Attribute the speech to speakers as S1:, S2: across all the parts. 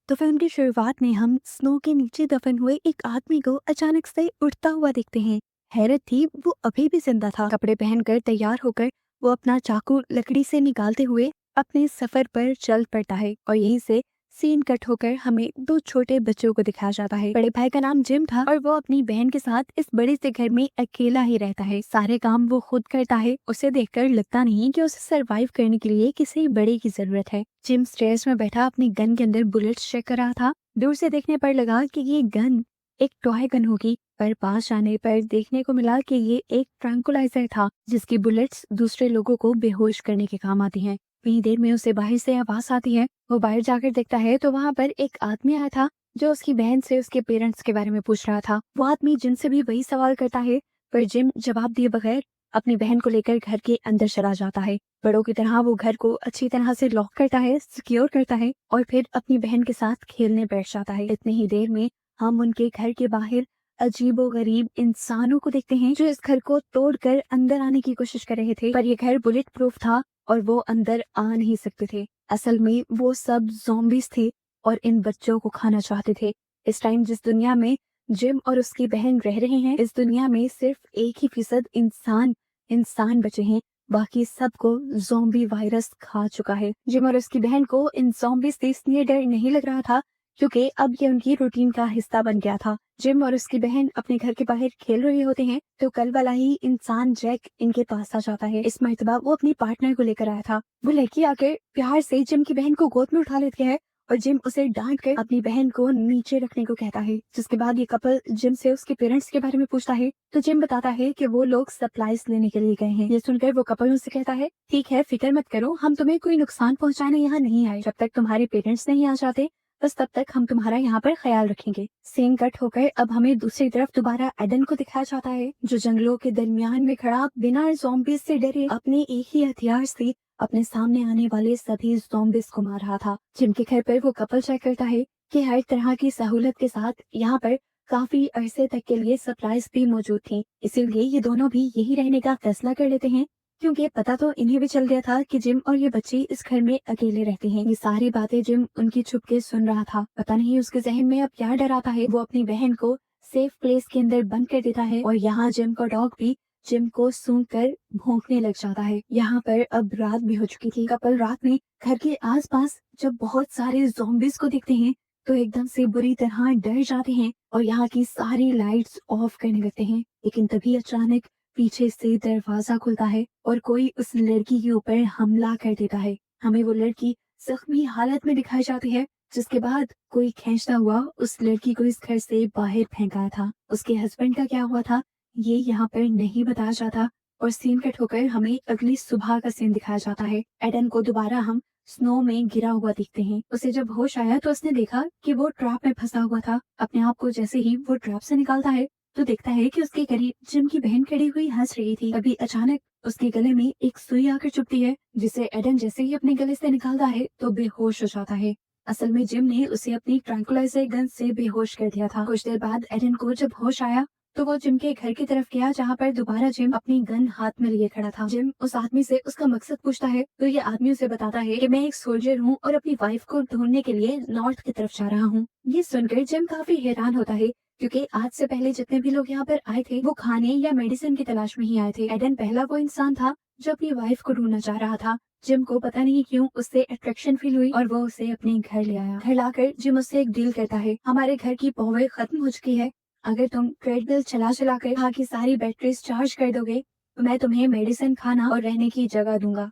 S1: तो फिल्म की शुरुआत में हम स्नो के नीचे दफन हुए एक आदमी को अचानक से उठता हुआ देखते हैं। हैरत थी, वो अभी भी जिंदा था। कपड़े पहनकर तैयार होकर वो अपना चाकू लकड़ी से निकालते हुए अपने सफर पर चल पड़ता है और यहीं से सीन कट होकर हमें दो छोटे बच्चों को दिखाया जाता है। बड़े भाई का नाम जिम था और वो अपनी बहन के साथ इस बड़े से घर में अकेला ही रहता है। सारे काम वो खुद करता है। उसे देखकर लगता नहीं कि उसे सरवाइव करने के लिए किसी बड़े की जरूरत है। जिम स्टेयर्स में बैठा अपनी गन के अंदर बुलेट्स चेक कर रहा था। दूर से देखने पर लगा कि ये गन एक टॉय गन होगी, पर पास आने पर देखने को मिला कि ये एक ट्रैंकुलाइजर था जिसकी बुलेट्स दूसरे लोगों को बेहोश करने के काम आती हैं। इतनी देर में उसे बाहर से आवाज आती है। वो बाहर जाकर देखता है तो वहाँ पर एक आदमी आया था जो उसकी बहन से उसके पेरेंट्स के बारे में पूछ रहा था। वो आदमी जिम से भी वही सवाल करता है, पर जिम जवाब दिए बगैर अपनी बहन को लेकर घर के अंदर चला जाता है। बड़ों की तरह वो घर को अच्छी तरह से लॉक करता है, सिक्योर करता है और फिर अपनी बहन के साथ खेलने बैठ जाता है। इतनी ही देर में हम उनके घर के बाहर अजीबोगरीब इंसानों को देखते हैं जो इस घर को तोड़कर अंदर आने की कोशिश कर रहे थे, पर ये घर बुलेट प्रूफ था और वो अंदर आ नहीं सकते थे। असल में वो सब ज़ॉम्बीज थे और इन बच्चों को खाना चाहते थे। इस टाइम जिस दुनिया में जिम और उसकी बहन रह रहे हैं, इस दुनिया में सिर्फ 1% इंसान इंसान बचे हैं। बाकी सबको ज़ॉम्बी वायरस खा चुका है। जिम और उसकी बहन को इन ज़ॉम्बी से इसलिए डर नहीं लग रहा था क्योंकि अब ये उनकी रूटीन का हिस्सा बन गया था। जिम और उसकी बहन अपने घर के बाहर खेल रहे होते हैं तो कल वाला ही इंसान जैक इनके पास आ जाता है। इस मर्तबा वो अपनी पार्टनर को लेकर आया था। वो लड़की आकर प्यार से जिम की बहन को गोद में उठा लेती है और जिम उसे डांट कर अपनी बहन को नीचे रखने को कहता है। जिसके बाद ये कपल जिम से उसके पेरेंट्स के बारे में पूछता है तो जिम बताता है कि वो लोग सप्लाईज लेने के लिए गए हैं। ये सुनकर वो कपल उनसे कहता है, ठीक है, फिक्र मत करो, हम तुम्हें कोई नुकसान पहुंचाने यहाँ नहीं आए। जब तक तुम्हारे पेरेंट्स नहीं आ जाते बस तब तक हम तुम्हारा यहाँ पर ख्याल रखेंगे। सीन कट होकर अब हमें दूसरी तरफ दोबारा एडन को दिखाया जाता है जो जंगलों के दरमियान में खड़ा बिना ज़ॉम्बीज से डरे अपने एक ही हथियार से अपने सामने आने वाले सभी ज़ॉम्बीज को मार रहा था। जिनके घर पर वो कपल चेक करता है कि हर तरह की सहूलत के साथ यहाँ पर काफी अरसे तक के लिए सप्लाईज भी मौजूद थी। इसीलिए ये दोनों भी यही रहने का फैसला कर लेते हैं क्योंकि पता तो इन्हें भी चल गया था कि जिम और ये बच्चे इस घर में अकेले रहते हैं। ये सारी बातें जिम उनकी छुप के सुन रहा था। पता नहीं उसके जहन में अब क्या डर आता है। वो अपनी बहन को सेफ प्लेस के अंदर बंद कर देता है और यहाँ जिम का डॉग भी जिम को सूंघ कर भौंकने लग जाता है। यहाँ पर अब रात भी हो चुकी थी। कपल रात में घर के आसपास जब बहुत सारे ज़ॉम्बीज को देखते हैं तो एकदम से बुरी तरह डर जाते हैं और यहाँ की सारी लाइट्स ऑफ करने लगते हैं। लेकिन तभी अचानक पीछे से दरवाजा खुलता है और कोई उस लड़की के ऊपर हमला कर देता है। हमें वो लड़की जख्मी हालत में दिखाई जाती है जिसके बाद कोई खींचता हुआ उस लड़की को इस घर से बाहर फेंका था। उसके हस्बैंड का क्या हुआ था ये यहाँ पर नहीं बताया जाता और सीन कट होकर हमें अगली सुबह का सीन दिखाया जाता है। एडन को दोबारा हम स्नो में गिरा हुआ दिखते हैं। उसे जब होश आया तो उसने देखा कि वो ट्रैप में फंसा हुआ था। अपने आप को जैसे ही वो ट्रैप से निकालता है तो देखता है कि उसके करीब जिम की बहन खड़ी हुई हंस रही थी। तभी अचानक उसके गले में एक सुई आकर चुभती है जिसे एडन जैसे ही अपने गले से निकालता है तो बेहोश हो जाता है। असल में जिम ने उसे अपनी ट्रैंकुलाइजर गन से बेहोश कर दिया था। कुछ देर बाद एडन को जब होश आया तो वो जिम के घर की तरफ गया जहाँ पर दोबारा जिम अपनी गन हाथ में लिए खड़ा था। जिम उस आदमी से उसका मकसद पूछता है तो ये आदमी उसे बताता है कि मैं एक सोल्जर हूँ और अपनी वाइफ को ढूंढने के लिए नॉर्थ की तरफ जा रहा हूँ। ये सुनकर जिम काफी हैरान होता है क्योंकि आज से पहले जितने भी लोग यहाँ पर आए थे वो खाने या मेडिसिन की तलाश में ही आए थे। एडन पहला वो इंसान था जो अपनी वाइफ को ढूंढना चाह रहा था। जिम को पता नहीं क्यों उससे अट्रैक्शन फील हुई और वो उसे अपने घर ले आया। घर लाकर जिम उससे एक डील करता है, हमारे घर की पावर खत्म हो चुकी है, अगर तुम ट्रेडमिल चला चला कर यहाँ की सारी बैटरीज चार्ज कर दोगे तो मैं तुम्हें मेडिसिन, खाना और रहने की जगह दूंगा।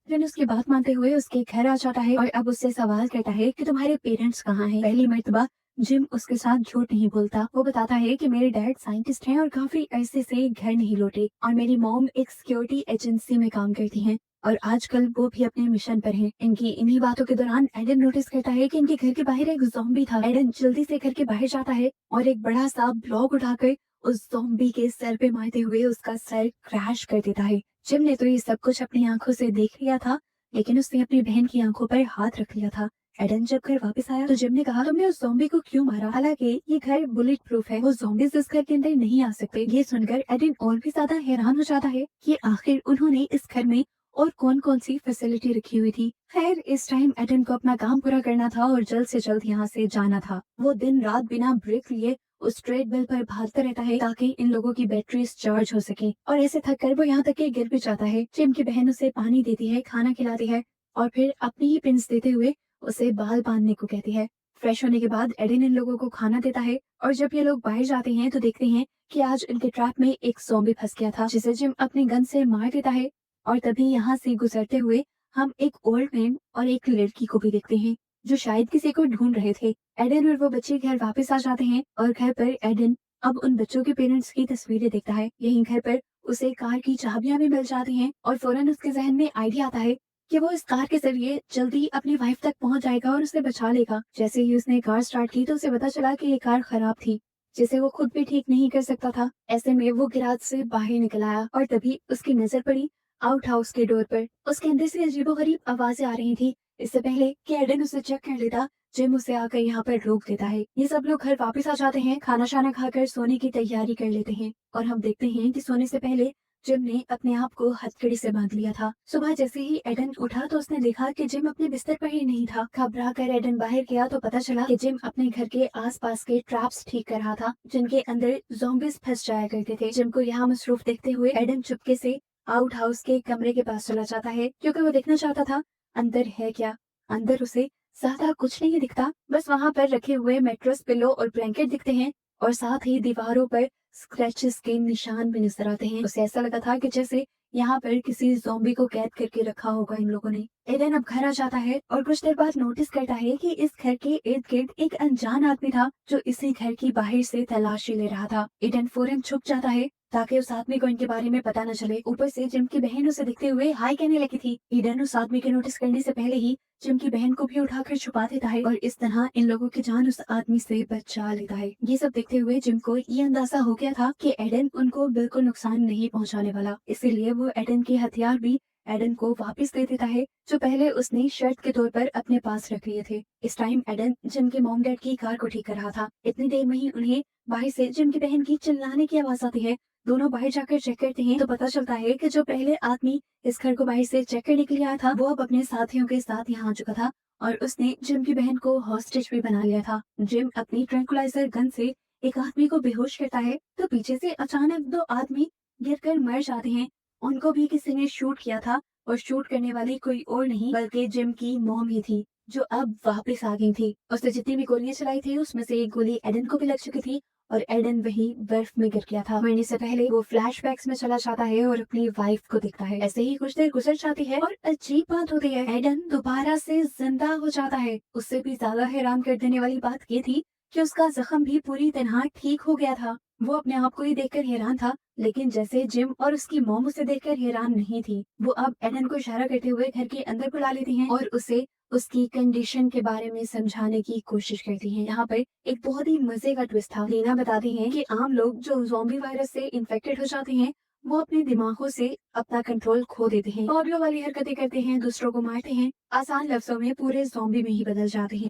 S1: फिर उसकी बात मानते हुए उसके घर आ जाता है और अब उससे सवाल करता है कि तुम्हारे पेरेंट्स कहाँ हैं। पहली मर्तबा जिम उसके साथ झूठ नहीं बोलता। वो बताता है कि मेरे डैड साइंटिस्ट हैं और काफी अरसे से घर नहीं लौटे और मेरी मॉम एक सिक्योरिटी एजेंसी में काम करती हैं और आजकल वो भी अपने मिशन पर हैं। इनकी इन्हीं बातों के दौरान एडन नोटिस करता है कि इनके घर के बाहर एक ज़ॉम्बी था। एडन जल्दी से घर के बाहर जाता है और एक बड़ा सा ब्लॉक उठाकर उस ज़ॉम्बी के सर पे मारते हुए उसका सर क्रैश कर देता है। जिम ने तो ये सब कुछ अपनी आंखों से देख लिया था लेकिन उसने अपनी बहन की आंखों पर हाथ रख लिया था। एडन जब घर वापस आया तो जिम ने कहा, तुमने उस ज़ॉम्बी को क्यों मारा? हालांकि ये घर बुलेट प्रूफ है, वो ज़ॉम्बीज़ इस घर के अंदर नहीं आ सकते। ये सुनकर एडन और भी ज्यादा हैरान हो जाता है कि आखिर उन्होंने इस घर में और कौन कौन सी फैसिलिटी रखी हुई थी। खैर इस टाइम एडन को अपना काम पूरा करना था और जल्द से जल्द यहाँ से जाना था। वो दिन रात बिना ब्रेक लिए उस ट्रेडमिल पर भागता रहता है ताकि इन लोगों की बैटरीज चार्ज हो सके, और ऐसे थक कर वो यहाँ तक कि गिर भी जाता है। जिम की बहन उसे पानी देती है, खाना खिलाती है और फिर अपनी ही पिंस देते हुए उसे बाल बांधने को कहती है। फ्रेश होने के बाद एडन इन लोगों को खाना देता है और जब ये लोग बाहर जाते हैं तो देखते हैं कि आज इनके ट्रैप में एक ज़ॉम्बी फंस गया था, जिसे जिम अपने गन से मार देता है। और तभी यहाँ से गुजरते हुए हम एक ओल्ड मैन और एक लड़की को भी देखते हैं जो शायद किसी को ढूंढ रहे थे। एडन और वो बच्चे घर वापस आ जाते हैं और घर पर एडन अब उन बच्चों के पेरेंट्स की तस्वीरें देखता है। यहीं घर पर उसे कार की चाबियां भी मिल जाती हैं और फौरन उसके जहन में आइडिया आता है कि वो इस कार के जरिए जल्दी अपनी वाइफ तक पहुंच जाएगा और उसे बचा लेगा। जैसे ही उसने कार स्टार्ट की तो उसे पता चला कि ये कार खराब थी, जिसे वो खुद भी ठीक नहीं कर सकता था। ऐसे में वो गैराज से बाहर निकल आया और तभी उसकी नजर पड़ी आउट हाउस के डोर पर। उसके अंदर से अजीबोगरीब आवाजें आ रही थी। इससे पहले कि एडन उसे चेक कर लेता, जिम उसे आकर यहाँ पर रोक देता है। ये सब लोग घर वापस आ जाते हैं, खाना शाना खाकर सोने की तैयारी कर लेते हैं और हम देखते हैं कि सोने से पहले जिम ने अपने आप को हथकड़ी से बांध लिया था। सुबह जैसे ही एडन उठा तो उसने देखा कि जिम अपने बिस्तर पर ही नहीं था। घबरा कर एडन बाहर गया तो पता चला कि जिम अपने घर के आसपास के ट्रैप्स ठीक कर रहा था, जिनके अंदर ज़ॉम्बीज फंस जाया करते थे। जिम को यहाँ मसरूफ देखते हुए एडन चुपके से आउट हाउस के कमरे के पास चला जाता है, क्योंकि वो देखना चाहता था अंदर है क्या। अंदर उसे ज्यादा कुछ नहीं दिखता, बस वहां पर रखे हुए मैट्रेस, पिलो और ब्लैंकेट दिखते हैं और साथ ही दीवारों पर स्क्रैचेस के निशान भी नजर आते हैं। उसे ऐसा लगा था कि जैसे यहाँ पर किसी ज़ॉम्बी को कैद करके रखा होगा इन लोगों ने। एडन अब घर आ जाता है और कुछ देर बाद नोटिस करता है कि इस घर के इर्द गिर्द एक अनजान आदमी था जो इसी घर की बाहर से तलाशी ले रहा था। एडन फौरन छुप जाता है ताकि उस आदमी को इनके बारे में पता न चले। ऊपर से जिम की बहन उसे दिखते हुए हाय कहने लगी थी। एडन उस आदमी के नोटिस करने से पहले ही जिम की बहन को भी उठाकर छुपा देता है और इस तरह इन लोगों की जान उस आदमी से बचा लेता है। ये सब देखते हुए जिम को ये अंदाजा हो गया था कि एडन उनको बिल्कुल नुकसान नहीं पहुंचाने वाला, इसीलिए वो एडन के हथियार भी एडन को वापस दे देता है, जो पहले उसने शर्त के तौर पर अपने पास रख लिए थे। इस टाइम एडन जिम के मॉम डैड की कार को ठीक कर रहा था। इतनी देर में ही उन्हें बाहर से जिम की बहन की चिल्लाने की आवाज आती है। दोनों बाहर जाकर चेक करते हैं तो पता चलता है कि जो पहले आदमी इस घर को बाहर से चेक करने के लिए आया था वो अब अपने साथियों के साथ यहाँ आ चुका था और उसने जिम की बहन को हॉस्टेज भी बना लिया था। जिम अपनी ट्रैंकुलाइजर गन से एक आदमी को बेहोश करता है तो पीछे से अचानक दो आदमी गिरकर मर जाते हैं। उनको भी किसी ने शूट किया था और शूट करने वाली कोई और नहीं बल्कि जिम की मॉम ही थी, जो अब वापस आ गई थी। उसने जितनी भी गोलियां चलाई थी उसमें से एक गोली एडन को भी लग चुकी थी और एडन वही बर्फ में गिर गया था। मरने से पहले वो फ्लैशबैक्स में चला जाता है और अपनी वाइफ को देखता है। ऐसे ही कुछ देर गुजर जाती है और अजीब बात होती है, एडन दोबारा से जिंदा हो जाता है। उससे भी ज्यादा हैरान कर देने वाली बात ये थी कि उसका जख्म भी पूरी तरह ठीक हो गया था। वो अपने आप को ही देखकर हैरान था, लेकिन जैसे जिम और उसकी मॉम उसे देखकर हैरान नहीं थी। वो अब एडन को इशारा करते हुए घर के अंदर बुला लेती हैं और उसे उसकी कंडीशन के बारे में समझाने की कोशिश करती हैं। यहाँ पर एक बहुत ही मजे का ट्विस्ट था। लीना बताती हैं कि आम लोग जो ज़ॉम्बी वायरस से इन्फेक्टेड हो जाते हैं वो अपने दिमागों से अपना कंट्रोल खो देते हैं, पागलों वाली हरकतें करते हैं, दूसरों को मारते हैं, आसान लफ्जों में पूरे ज़ॉम्बी में ही बदल जाते हैं।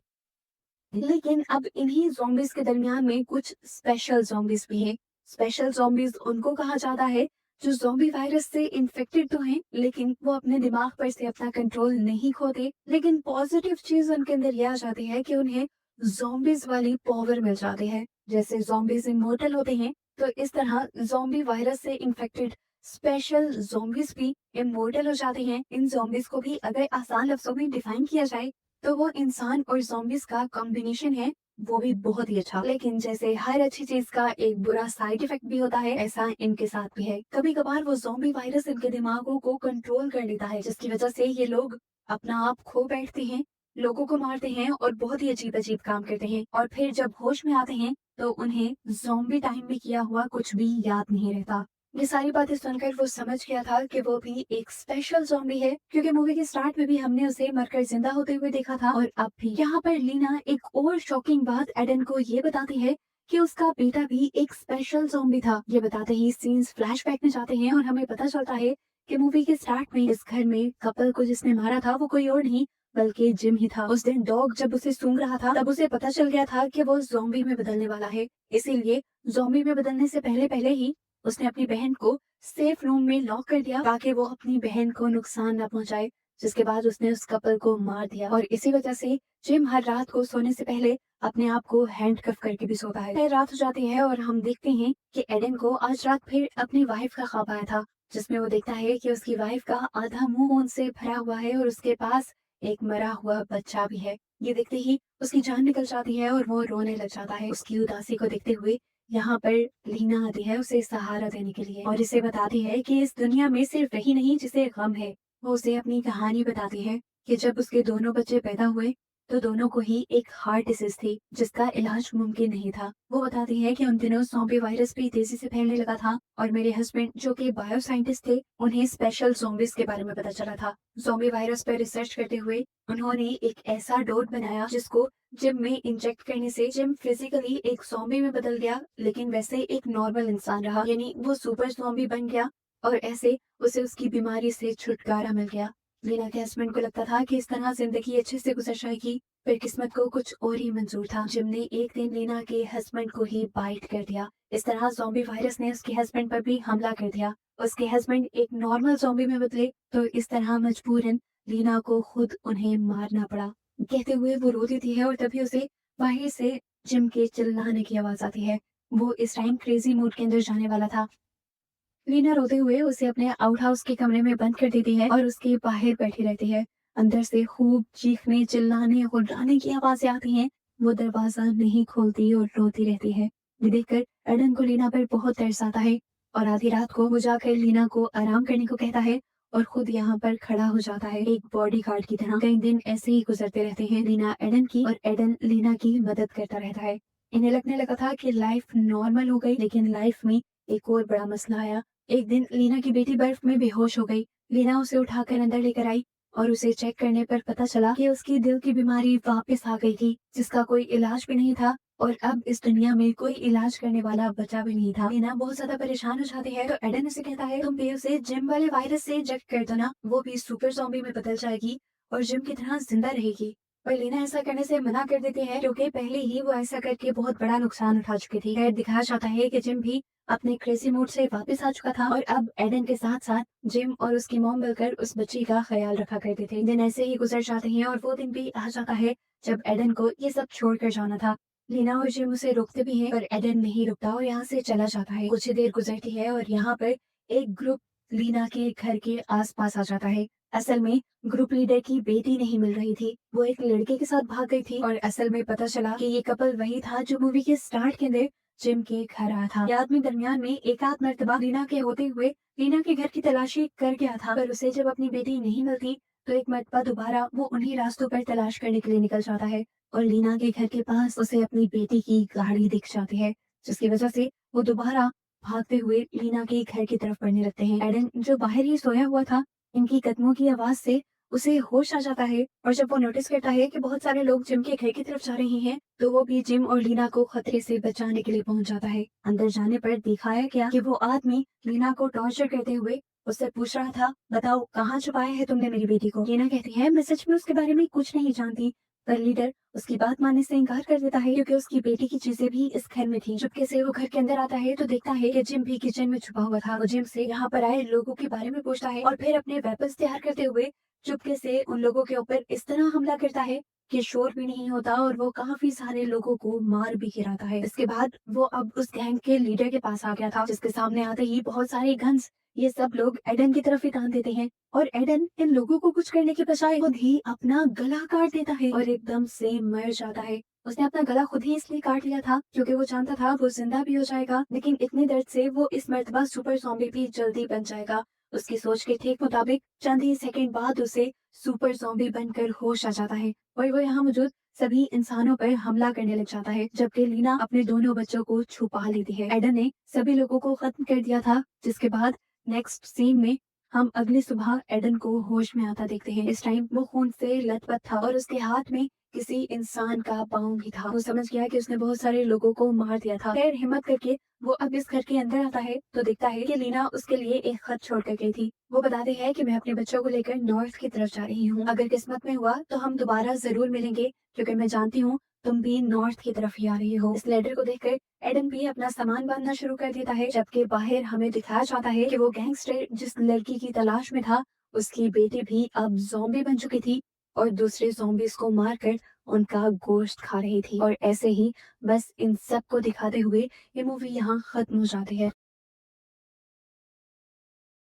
S1: लेकिन अब इन्हीं ज़ॉम्बीज के दरमियान में कुछ स्पेशल ज़ॉम्बीज भी हैं। स्पेशल ज़ॉम्बीज उनको कहा जाता है जो ज़ॉम्बी वायरस से इन्फेक्टेड तो हैं, लेकिन वो अपने दिमाग पर से अपना कंट्रोल नहीं खोते। लेकिन पॉजिटिव चीज उनके अंदर यह आ जाती है कि उन्हें ज़ॉम्बीज वाली पावर मिल जाती है। जैसे ज़ॉम्बीज इमोर्टल होते हैं, तो इस तरह ज़ॉम्बी वायरस से इन्फेक्टेड स्पेशल ज़ॉम्बीज भी इमोर्टल हो जाते हैं। इन ज़ॉम्बीज को भी अगर आसान लफ्जों में डिफाइन किया जाए तो वो इंसान और ज़ॉम्बीज का कॉम्बिनेशन है, वो भी बहुत ही अच्छा। लेकिन जैसे हर अच्छी चीज का एक बुरा साइड इफेक्ट भी होता है, ऐसा इनके साथ भी है। कभी कभार वो ज़ॉम्बी वायरस इनके दिमागों को कंट्रोल कर लेता है, जिसकी वजह से ये लोग अपना आप खो बैठते हैं, लोगों को मारते हैं और बहुत ही अजीब अजीब काम करते हैं। और फिर जब होश में आते हैं तो उन्हें ज़ॉम्बी टाइम में किया हुआ कुछ भी याद नहीं रहता। ये सारी बातें सुनकर वो समझ गया था कि वो भी एक स्पेशल ज़ॉम्बी है, क्योंकि मूवी के स्टार्ट में भी हमने उसे मरकर जिंदा होते हुए देखा था और अब भी। यहाँ पर लीना एक और शॉकिंग बात एडन को ये बताती है कि उसका बेटा भी एक स्पेशल ज़ॉम्बी था। ये बताते ही सीन्स फ्लैशबैक में जाते हैं और हमें पता चलता है कि मूवी के स्टार्ट में इस घर में कपल को जिसने मारा था वो कोई और नहीं बल्कि जिम ही था। उस दिन डॉग जब उसे सूंघ रहा था तब उसे पता चल गया था कि वो ज़ॉम्बी में बदलने वाला है, इसीलिए ज़ॉम्बी में बदलने से पहले पहले ही उसने अपनी बहन को सेफ रूम में लॉक कर दिया ताकि वो अपनी बहन को नुकसान न पहुंचाए। जिसके बाद उसने उस कपल को मार दिया और इसी वजह से जिम हर रात को सोने से पहले अपने आप को हैंडकफ करके भी सोता है। फिर रात हो जाती है और हम देखते हैं कि एडन को आज रात फिर अपनी वाइफ का ख्वाब आया था, जिसमें वो देखता है कि उसकी वाइफ का आधा मुंह खून से भरा हुआ है और उसके पास एक मरा हुआ बच्चा भी है। ये देखते ही उसकी जान निकल जाती है और वो रोने लग जाता है। उसकी उदासी को देखते हुए यहाँ पर लीना आती है उसे सहारा देने के लिए और इसे बताती है कि इस दुनिया में सिर्फ वही नहीं जिसे गम है। वो उसे अपनी कहानी बताती है कि जब उसके दोनों बच्चे पैदा हुए तो दोनों को ही एक हार्ट डिसीज थी जिसका इलाज मुमकिन नहीं था। वो बताती है कि उन दिनों ज़ॉम्बी वायरस भी तेजी से फैलने लगा था और मेरे हस्बैंड जो कि बायो साइंटिस्ट थे, उन्हें स्पेशल ज़ॉम्बीज के बारे में पता चला था। ज़ॉम्बी वायरस पर रिसर्च करते हुए उन्होंने एक ऐसा डोज बनाया जिसको जिम में इंजेक्ट करने से जिम फिजिकली एक ज़ॉम्बी में बदल गया, लेकिन वैसे एक नॉर्मल इंसान रहा, यानी वो सुपर ज़ॉम्बी बन गया और ऐसे उसे उसकी बीमारी से छुटकारा मिल गया। लीना के हस्बैंड को लगता था कि इस तरह जिंदगी अच्छे से गुजर जाएगी, पर किस्मत को कुछ और ही मंजूर था। जिम ने एक दिन लीना के हस्बैंड को ही बाइट कर दिया। इस तरह ज़ॉम्बी वायरस ने उसके हस्बैंड पर भी हमला कर दिया। उसके हस्बैंड एक नॉर्मल ज़ॉम्बी में बदले तो इस तरह मजबूरन लीना को खुद उन्हें मारना पड़ा। कहते हुए वो रो देती है और तभी उसे बाहर से जिम के चिल्लाने की आवाज आती है। वो इस टाइम क्रेजी मूड के अंदर जाने वाला था। लीना रोते हुए उसे अपने आउट हाउस के कमरे में बंद कर देती है और उसके बाहर बैठी रहती है। अंदर से खूब चीखने, चिल्लाने, गुर्राने की आवाजें आती हैं। वो दरवाजा नहीं खोलती और रोती रहती है। ये देखकर एडन को लीना पर बहुत तरस आता है और आधी रात को वो जाकर लीना को आराम करने को कहता है और खुद यहाँ पर खड़ा हो जाता है एक बॉडी गार्ड की तरह। कई दिन ऐसे ही गुजरते रहते हैं लीना एडन की और एडन लीना की मदद करता रहता है। इन्हें लगने लगा था कि लाइफ नॉर्मल हो गई, लेकिन लाइफ में एक और बड़ा मसला आया। एक दिन लीना की बेटी बर्फ में बेहोश हो गई। लीना उसे उठाकर अंदर लेकर आई और उसे चेक करने पर पता चला कि उसकी दिल की बीमारी वापस आ गई थी, जिसका कोई इलाज भी नहीं था और अब इस दुनिया में कोई इलाज करने वाला बचा भी नहीं था। लीना बहुत ज्यादा परेशान हो जाती है तो एडन उसे कहता है, तुम भी उसे जिम वाले वायरस से इंजेक्ट कर दो ना, वो भी सुपर ज़ॉम्बी में बदल जाएगी और जिम की तरह जिंदा रहेगी। पर लीना ऐसा करने से मना कर देती है क्योंकि पहले ही वो ऐसा करके बहुत बड़ा नुकसान उठा चुकी थी। खैर दिखाया जाता है कि जिम भी अपने क्रेजी मूड से वापस आ चुका था और अब एडन के साथ साथ जिम और उसकी मॉम मिलकर उस बच्ची का ख्याल रखा करते थे। दिन ऐसे ही गुजर जाते हैं और वो दिन भी आ जाता है जब एडन को ये सब छोड़कर जाना था। लीना और जिम उसे रोकते भी हैं पर एडन नहीं रुकता और यहाँ से चला जाता है। कुछ ही देर गुजरती है और यहाँ पर एक ग्रुप लीना के घर के आसपास आ जाता है। असल में ग्रुप लीडर की बेटी नहीं मिल रही थी, वो एक लड़के के साथ भाग गई थी और असल में पता चला कि ये कपल वही था जो मूवी के स्टार्ट के अंदर जिम के घर आया था। ये आदमी दरमियान में एक आध मर्तबा लीना के होते हुए लीना के घर की तलाशी कर गया था, पर उसे जब अपनी बेटी नहीं मिलती तो एक मर्तबा दोबारा वो उन्हीं रास्तों पर तलाश करने के लिए निकल जाता है और लीना के घर के पास उसे अपनी बेटी की गाड़ी दिख जाती है, जिसकी वजह से वो दोबारा भागते हुए लीना के घर की तरफ बढ़ने लगते हैं। एडन जो बाहर ही सोया हुआ था, इनकी कदमों की आवाज से उसे होश आ जाता है और जब वो नोटिस करता है कि बहुत सारे लोग जिम के घर की तरफ जा रहे हैं तो वो भी जिम और लीना को खतरे से बचाने के लिए पहुंच जाता है। अंदर जाने पर दिखाया गया कि वो आदमी लीना को टॉर्चर करते हुए उससे पूछ रहा था, बताओ कहाँ छुपाया है तुमने मेरी बेटी को। लीना कहती है, मैं सच में उसके बारे में कुछ नहीं जानती, पर लीडर उसकी बात मानने से इनकार कर देता है क्योंकि उसकी बेटी की चीजें भी इस घर में थी। चुपके से वो घर के अंदर आता है तो देखता है कि जिम भी किचन में छुपा हुआ था। वो जिम से यहाँ पर आए लोगों के बारे में पूछता है और फिर अपने वेपन्स तैयार करते हुए चुपके से उन लोगों के ऊपर इस तरह हमला करता है कि शोर भी नहीं होता और वो काफी सारे लोगों को मार भी गिराता है। इसके बाद वो अब उस गैंग के लीडर के पास आ गया था, जिसके सामने आते ही बहुत सारे गन्स ये सब लोग एडन की तरफ ही तान देते हैं और एडन इन लोगों को कुछ करने के बजाय खुद ही अपना गला काट देता है और एकदम से मर जाता है। उसने अपना गला खुद ही इसलिए काट लिया था क्योंकि वो जानता था वो जिंदा भी हो जाएगा, लेकिन इतने दर्द से वो इस मर्तबा सुपर ज़ॉम्बी भी जल्दी बन जाएगा। उसकी सोच के ठीक मुताबिक चंद ही सेकंड बाद उसे सुपर ज़ॉम्बी बनकर होश आ जाता है और वो यहाँ मौजूद सभी इंसानों पर हमला करने लग जाता है, जबकि लीना अपने दोनों बच्चों को छुपा लेती है। एडन ने सभी लोगों को खत्म कर दिया था, जिसके बाद नेक्स्ट सीन में हम अगली सुबह एडन को होश में आता देखते हैं। इस टाइम वो खून से लथपथ था और उसके हाथ में किसी इंसान का पाँव भी था। वो समझ गया कि उसने बहुत सारे लोगों को मार दिया था। खैर हिम्मत करके वो अब इस घर के अंदर आता है तो देखता है कि लीना उसके लिए एक खत छोड़ कर गई थी। वो बताते हैं कि मैं अपने बच्चों को लेकर नॉर्थ की तरफ जा रही हूँ, अगर किस्मत में हुआ तो हम दोबारा जरूर मिलेंगे क्योंकि मैं जानती हूँ तुम भी नॉर्थ की तरफ ही आ रही हो। इस लेटर को देखकर एडम भी अपना सामान बांधना शुरू कर देता है, जबकि बाहर हमें दिखाया जाता है कि वो गैंगस्टर जिस लड़की की तलाश में था, उसकी बेटी भी अब ज़ॉम्बी बन चुकी थी और दूसरे ज़ॉम्बीज़ को मारकर उनका गोश्त खा रही थी। और ऐसे ही बस इन सब को दिखाते हुए ये मूवी यहाँ खत्म हो जाती है।